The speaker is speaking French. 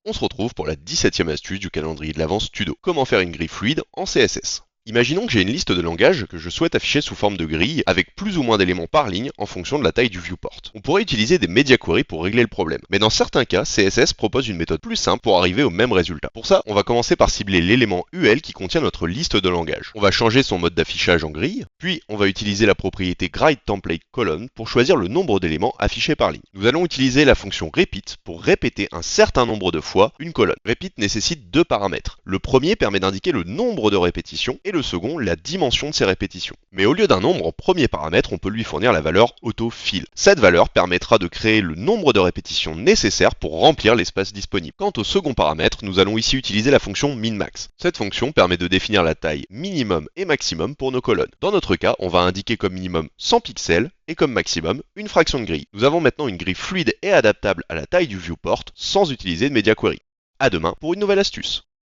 On se retrouve pour la 17e astuce du calendrier de l'Avent Studo. Comment faire une grille fluide en CSS. Imaginons que j'ai une liste de langages que je souhaite afficher sous forme de grille avec plus ou moins d'éléments par ligne en fonction de la taille du viewport. On pourrait utiliser des media queries pour régler le problème, mais dans certains cas, CSS propose une méthode plus simple pour arriver au même résultat. Pour ça, on va commencer par cibler l'élément UL qui contient notre liste de langages. On va changer son mode d'affichage en grille, puis on va utiliser la propriété GrideTemplateColon pour choisir le nombre d'éléments affichés par ligne. Nous allons utiliser la fonction repeat pour répéter un certain nombre de fois une colonne. Repeat nécessite deux paramètres. Le premier permet d'indiquer le nombre de répétitions et le second, la dimension de ces répétitions. Mais au lieu d'un nombre en premier paramètre, on peut lui fournir la valeur autofill. Cette valeur permettra de créer le nombre de répétitions nécessaires pour remplir l'espace disponible. Quant au second paramètre, nous allons ici utiliser la fonction minmax. Cette fonction permet de définir la taille minimum et maximum pour nos colonnes. Dans notre cas, on va indiquer comme minimum 100 pixels et comme maximum une fraction de grille. Nous avons maintenant une grille fluide et adaptable à la taille du viewport sans utiliser de media query. À demain pour une nouvelle astuce.